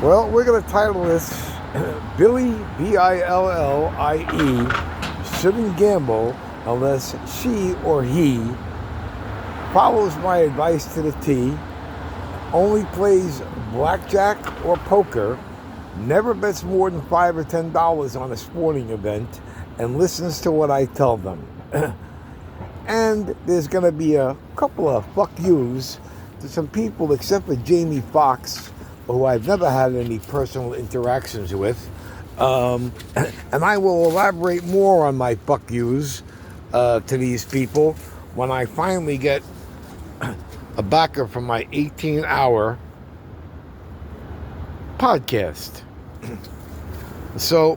Well, we're going to title this Billie, B-I-L-L-I-E, shouldn't gamble unless she or he follows my advice to the T, only plays blackjack or poker, never bets more than $5 or $10 on a sporting event, and listens to what I tell them. And there's going to be a couple of fuck yous to some people, except for Jamie Foxx, who I've never had any personal interactions with. And I will elaborate more on my fuck yous to these people when I finally get a backer from my 18-hour podcast. So,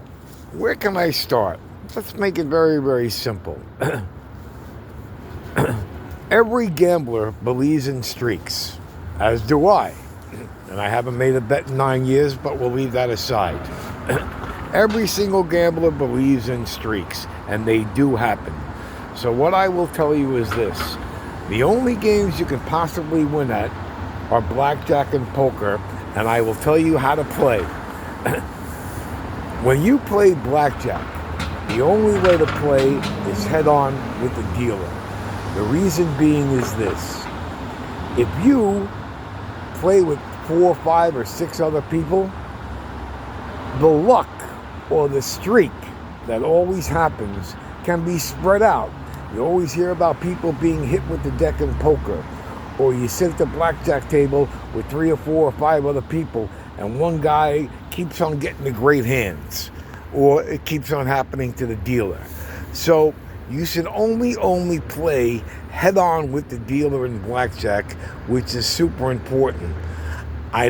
where can I start? Let's make it very, very simple. Every gambler believes in streaks, as do I. And I haven't made a bet in 9 years, but we'll leave that aside. Every single gambler believes in streaks, and they do happen. So what I will tell you is this. The only games you can possibly win at are blackjack and poker, and I will tell you how to play. When you play blackjack, the only way to play is head-on with the dealer. The reason being is this. If you play with 4, 5, or 6 other people, the luck or the streak that always happens can be spread out. You always hear about people being hit with the deck in poker, or you sit at the blackjack table with 3 or 4 or 5 other people, and one guy keeps on getting the great hands, or it keeps on happening to the dealer. So you should only play head-on with the dealer in blackjack, which is super important. I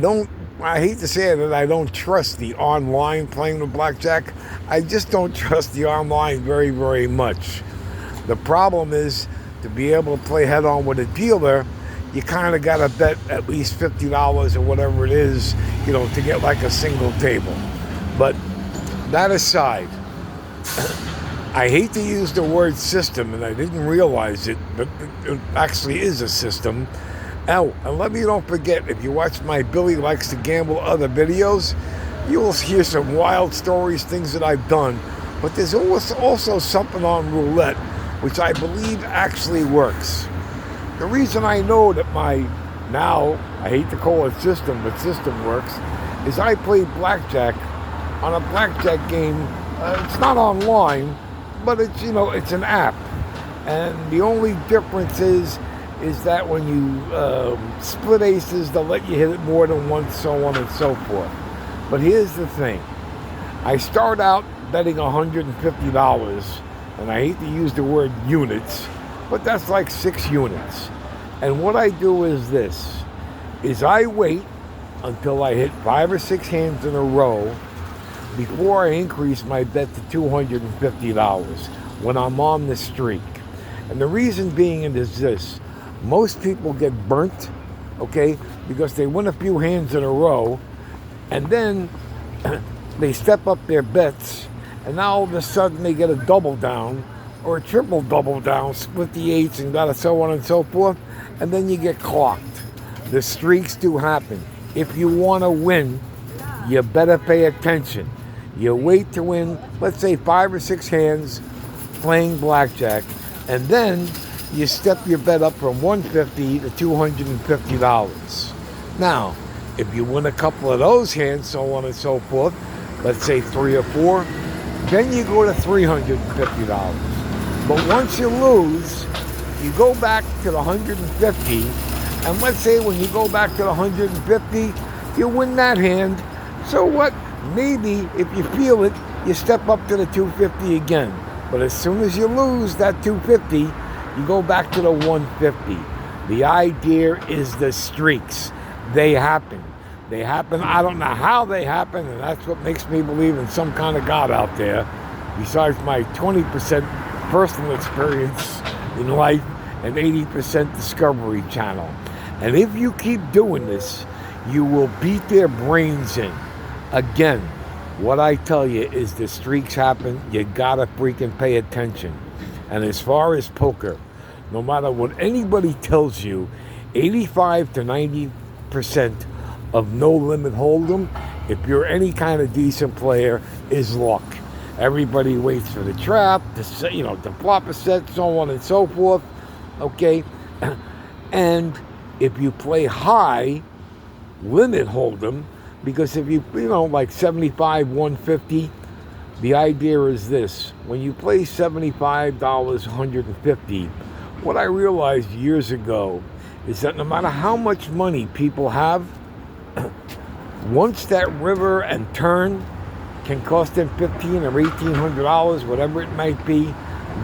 hate to say it, that I don't trust the online playing the blackjack. I just don't trust the online very, very much. The problem is, to be able to play head-on with a dealer, you kind of got to bet at least $50 or whatever it is, to get like a single table. But that aside, I hate to use the word system, and I didn't realize it, but it actually is a system. Now, and let me don't forget, if you watch my Billy Likes to Gamble other videos, you will hear some wild stories, things that I've done. But there's also something on roulette, which I believe actually works. The reason I know that now, I hate to call it system, but system works, is I play blackjack on a blackjack game. It's not online, but it's an app, and the only difference is that when you split aces, they'll let you hit it more than once, so on and so forth. But here's the thing: I start out betting $150, and I hate to use the word units, but that's like 6 units. And what I do is this: I wait until I hit 5 or 6 hands in a row before I increase my bet to $250 when I'm on the streak. And the reason being is this: most people get burnt, okay, because they win a few hands in a row, and then they step up their bets, and now all of a sudden they get a double down or a triple double down, split the 8s and so on and so forth, and then you get clocked. The streaks do happen. If you want to win, you better pay attention. You wait to win, let's say 5 or 6 hands playing blackjack, and then you step your bet up from $150 to $250. Now, if you win a couple of those hands, so on and so forth, let's say 3 or 4, then you go to $350. But once you lose, you go back to the $150, and let's say when you go back to the $150, you win that hand. So what? Maybe if you feel it, you step up to the $250 again. But as soon as you lose that $250, you go back to the $150. The idea is the streaks. They happen. I don't know how they happen, and that's what makes me believe in some kind of God out there, besides my 20% personal experience in life and 80% Discovery Channel. And if you keep doing this, you will beat their brains in. Again, what I tell you is the streaks happen. You gotta freaking pay attention. And as far as poker, no matter what anybody tells you, 85 to 90% of no limit hold'em if you're any kind of decent player, is luck. Everybody waits for the trap, to flop a set, so on and so forth. Okay? And if you play high, limit hold'em, because if you like 75, 150, the idea is this. When you play $75, 150, what I realized years ago is that no matter how much money people have, once that river and turn can cost them $1,500 or $1,800, whatever it might be,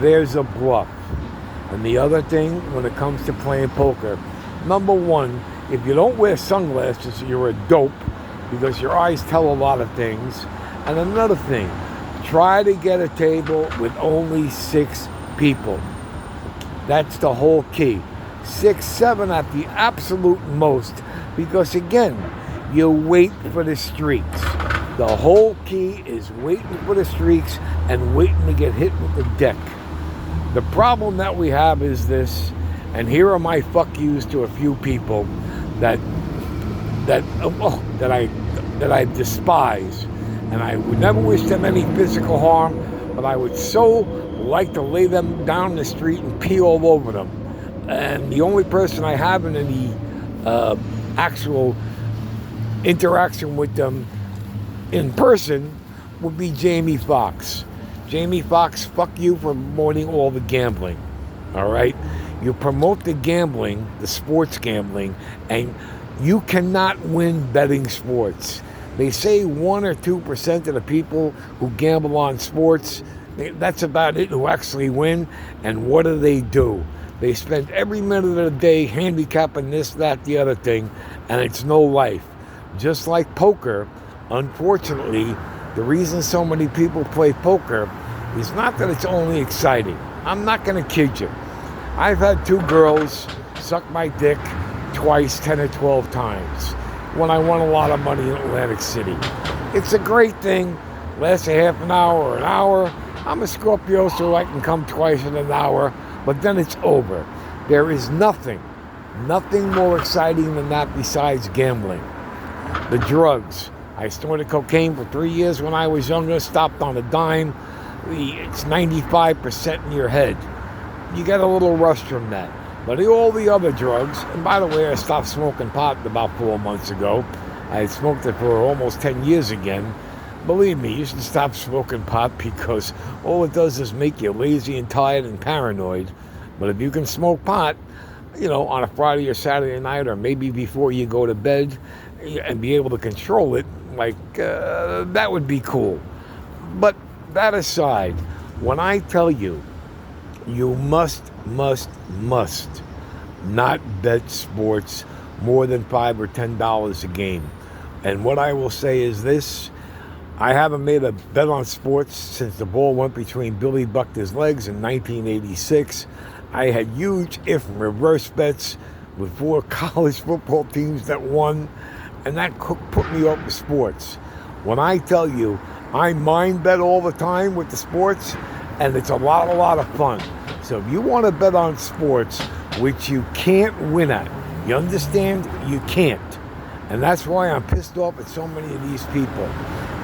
there's a bluff. And the other thing, when it comes to playing poker, number one, if you don't wear sunglasses, you're a dope, because your eyes tell a lot of things. And another thing, try to get a table with only 6 people. That's the whole key. 6, 7 at the absolute most, because again, you wait for the streaks. The whole key is waiting for the streaks and waiting to get hit with the deck. The problem that we have is this, and here are my fuck yous to a few people that I despise, and I would never wish them any physical harm, but I would so like to lay them down the street and pee all over them. And the only person I have in any actual interaction with them in person would be Jamie Foxx. Jamie Foxx, fuck you for promoting all the gambling. All right? You promote the gambling, the sports gambling, and you cannot win betting sports. They say 1 or 2% of the people who gamble on sports, that's about it, who actually win. And what do? They spend every minute of the day handicapping this, that, the other thing, and it's no life. Just like poker, unfortunately, the reason so many people play poker is not that it's only exciting. I'm not going to kid you. I've had 2 girls suck my dick twice, 10 or 12 times, when I won a lot of money in Atlantic City. It's a great thing. Lasts a half an hour or an hour. I'm a Scorpio, so I can come twice in an hour, but then it's over. There is nothing more exciting than that besides gambling. The drugs. I snorted cocaine for 3 years when I was younger, stopped on a dime. It's 95% in your head. You get a little rush from that. But all the other drugs, and by the way, I stopped smoking pot about 4 months ago. I had smoked it for almost 10 years again. Believe me, you should stop smoking pot, because all it does is make you lazy and tired and paranoid. But if you can smoke pot, on a Friday or Saturday night, or maybe before you go to bed, and be able to control it, that would be cool. But that aside, when I tell you, you must not bet sports more than $5 or $10 a game. And what I will say is this: I haven't made a bet on sports since the ball went between Billy Buckner's legs in 1986. I had huge if and reverse bets with 4 college football teams that won, and that put me off with sports. When I tell you, I mind bet all the time with the sports, and it's a lot of fun. So if you want to bet on sports, which you can't win at, you understand? You can't. And that's why I'm pissed off at so many of these people.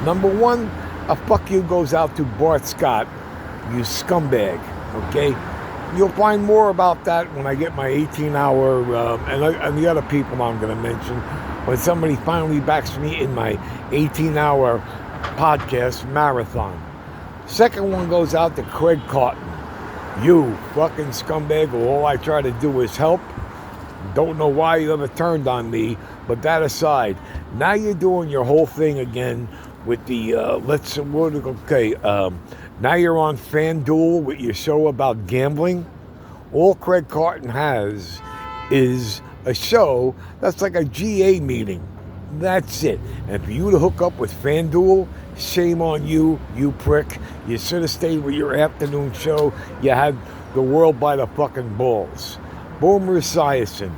Number one, a fuck you goes out to Bart Scott, you scumbag, okay? You'll find more about that when I get my 18-hour, and the other people I'm going to mention, when somebody finally backs me in my 18-hour podcast marathon. Second one goes out to Craig Cotton. You fucking scumbag, all I try to do is help. Don't know why you ever turned on me, but that aside, now you're doing your whole thing again with the, now you're on FanDuel with your show about gambling. All Craig Carton has is a show that's like a GA meeting. That's it. And for you to hook up with FanDuel, shame on you, you prick. You should have stayed with your afternoon show. You had the world by the fucking balls. Boomer Esiason,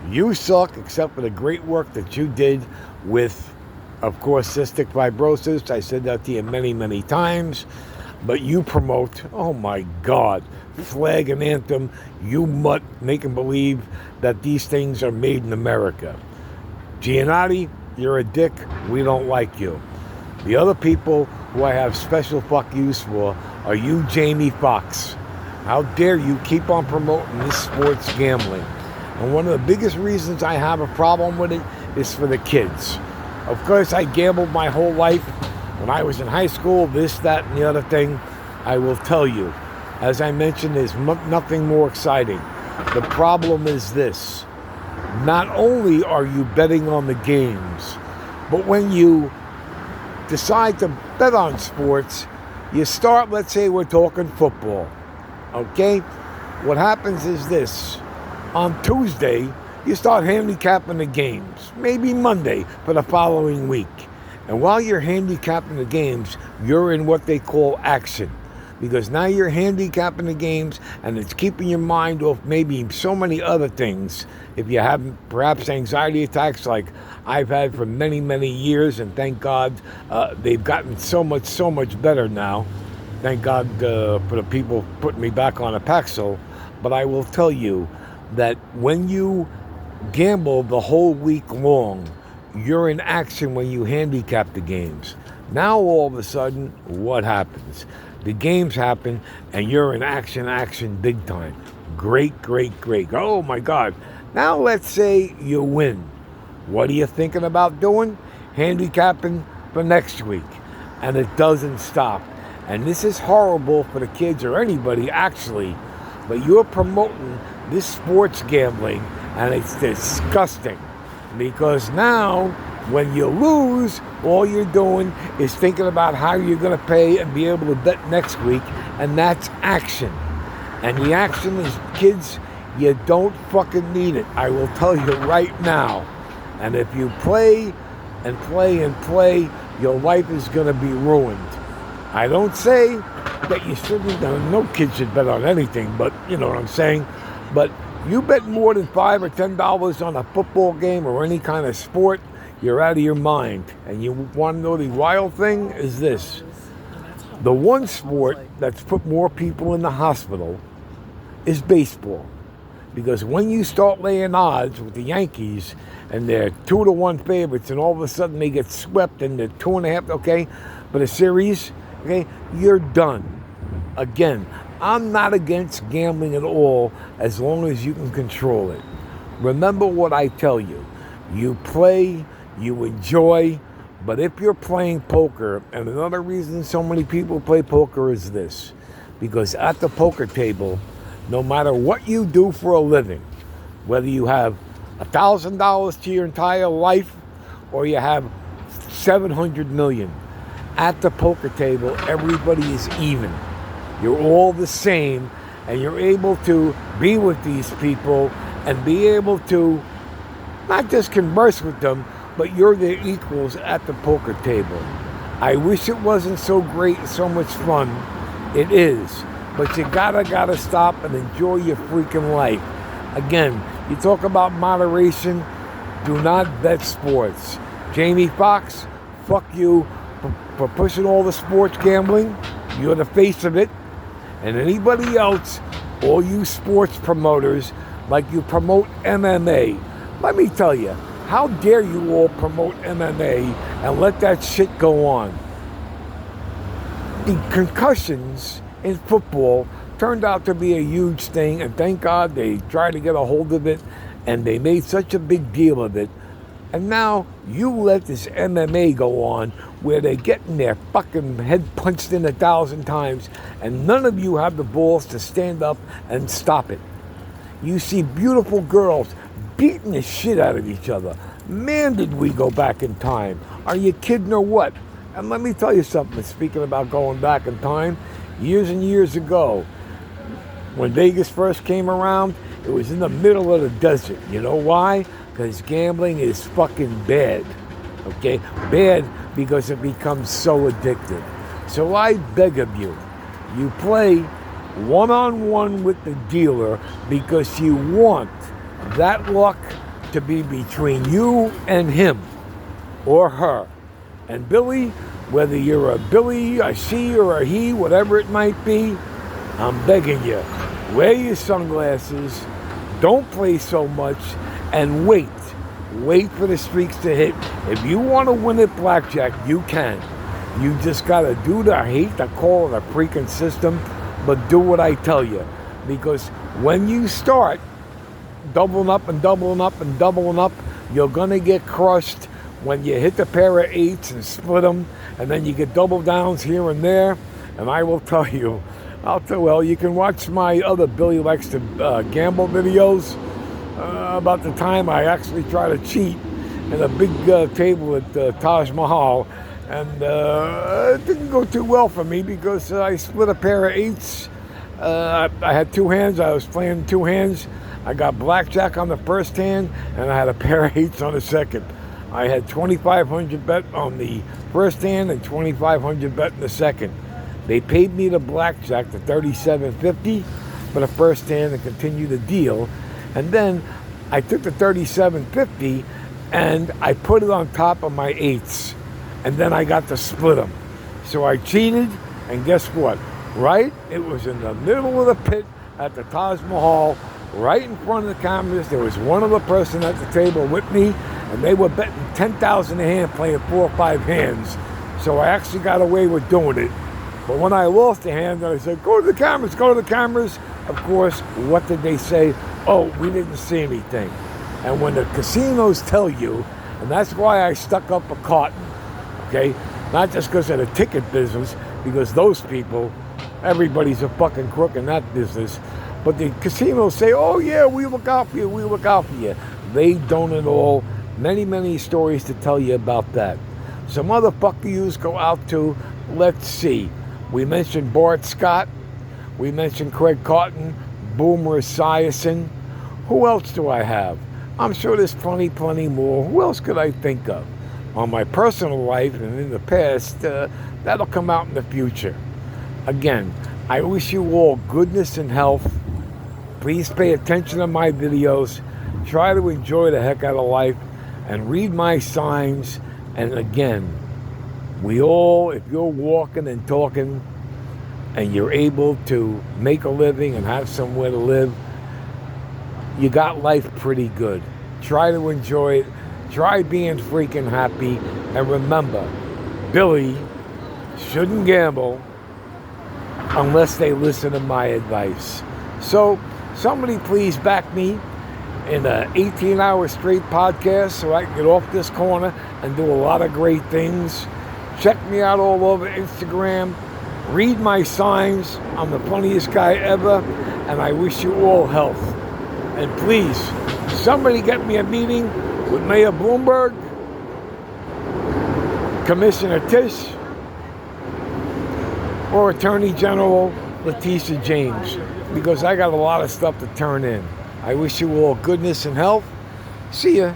you suck, except for the great work that you did with, of course, cystic fibrosis. I said that to you many, many times. But you promote, oh my God, Flag and Anthem, you mutt, making believe that these things are made in America. Giannotti, you're a dick, we don't like you. The other people who I have special fuck yous for are you, Jamie Foxx. How dare you keep on promoting this sports gambling? And one of the biggest reasons I have a problem with it is for the kids. Of course, I gambled my whole life. When I was in high school, this, that, and the other thing, I will tell you. As I mentioned, there's nothing more exciting. The problem is this. Not only are you betting on the games, but when you decide to bet on sports, you start, let's say we're talking football, okay? What happens is this. On Tuesday, you start handicapping the games, maybe Monday for the following week. And while you're handicapping the games, you're in what they call action. Because now you're handicapping the games and it's keeping your mind off maybe so many other things. If you have perhaps anxiety attacks like I've had for many, many years, and thank God they've gotten so much better now. Thank God for the people putting me back on a Paxil. But I will tell you that when you gamble the whole week long, you're in action when you handicap the games. Now all of a sudden, what happens? The games happen, and you're in action big time. Great. Oh, my God. Now, let's say you win. What are you thinking about doing? Handicapping for next week. And it doesn't stop. And this is horrible for the kids or anybody, actually. But you're promoting this sports gambling, and it's disgusting. Because now, when you lose, all you're doing is thinking about how you're going to pay and be able to bet next week, and that's action. And the action is, kids, you don't fucking need it. I will tell you right now. And if you play and play, your life is going to be ruined. I don't say that you shouldn't, no kid should bet on anything, but you know what I'm saying. But you bet more than $5 or $10 on a football game or any kind of sport, you're out of your mind. And you want to know the wild thing is this. The one sport that's put more people in the hospital is baseball. Because when you start laying odds with the Yankees and they're 2-1 favorites and all of a sudden they get swept and they're 2.5, okay, but a series, okay, you're done. Again, I'm not against gambling at all as long as you can control it. Remember what I tell you. You play, you enjoy, but if you're playing poker, and another reason so many people play poker is this, because at the poker table, no matter what you do for a living, whether you have $1,000 to your entire life or you have 700 million, at the poker table, everybody is even. You're all the same, and you're able to be with these people and be able to not just converse with them, but you're their equals at the poker table. I wish it wasn't so great and so much fun. It is. But you gotta stop and enjoy your freaking life. Again, you talk about moderation, do not bet sports. Jamie Foxx, fuck you for pushing all the sports gambling. You're the face of it. And anybody else, all you sports promoters, like you promote MMA, let me tell you, how dare you all promote MMA and let that shit go on? The concussions in football turned out to be a huge thing, and thank God they tried to get a hold of it, and they made such a big deal of it. And now you let this MMA go on where they're getting their fucking head punched in 1,000 times, and none of you have the balls to stand up and stop it. You see beautiful girls beating the shit out of each other. Man, did we go back in time. Are you kidding or what? And let me tell you something, speaking about going back in time, years and years ago, when Vegas first came around, it was in the middle of the desert. You know why? Because gambling is fucking bad. Okay? Bad because it becomes so addictive. So I beg of you, you play one-on-one with the dealer because you want that luck to be between you and him or her. And Billy, whether you're a Billy, a she, or a he, whatever it might be, I'm begging you, wear your sunglasses, don't play so much, and wait. Wait for the streaks to hit. If you want to win at blackjack, you can. You just got to do the, I hate to call it a freaking system, but do what I tell you. Because when you start doubling up and doubling up and doubling up, you're going to get crushed when you hit the pair of eights and split them, and then you get double downs here and there. And I will tell you, well, you can watch my other Billy Likes to Gamble videos about the time I actually tried to cheat in a big table at Taj Mahal. And it didn't go too well for me because I split a pair of eights. I had two hands. I was playing two hands. I got blackjack on the first hand, and I had a pair of eights on the second. I had 2,500 bet on the first hand and 2,500 bet in the second. They paid me the blackjack, the $37.50 for the first hand, and continued the deal. And then I took the $37.50 and I put it on top of my eights. And then I got to split them. So I cheated, and guess what? Right? It was in the middle of the pit at the Taj Mahal, right in front of the cameras. There was one other person at the table with me, and they were betting $10,000 a hand, playing 4 or 5 hands. So I actually got away with doing it. But when I lost a hand, I said, go to the cameras, go to the cameras. Of course, what did they say? Oh, we didn't see anything. And when the casinos tell you, and that's why I stuck up a cotton, okay? Not just because of the ticket business, because those people, everybody's a fucking crook in that business. But the casinos say, oh yeah, we look out for you, we look out for you. They don't at all. Many, many stories to tell you about that. Some other fuck yous go out to, let's see. We mentioned Bart Scott. We mentioned Craig Cotton, Boomer Esiason. Who else do I have? I'm sure there's plenty more. Who else could I think of? On my personal life and in the past, that'll come out in the future. Again, I wish you all goodness and health. Please pay attention to my videos. Try to enjoy the heck out of life and read my signs. And again, we all, if you're walking and talking and you're able to make a living and have somewhere to live, you got life pretty good. Try to enjoy it. Try being freaking happy. And remember, Billy shouldn't gamble unless they listen to my advice. So somebody please back me in an 18-hour straight podcast so I can get off this corner and do a lot of great things. Check me out all over Instagram. Read my signs. I'm the funniest guy ever, and I wish you all health. And please, somebody get me a meeting with Mayor Bloomberg, Commissioner Tisch, or Attorney General Letitia James, because I got a lot of stuff to turn in. I wish you all goodness and health. See ya.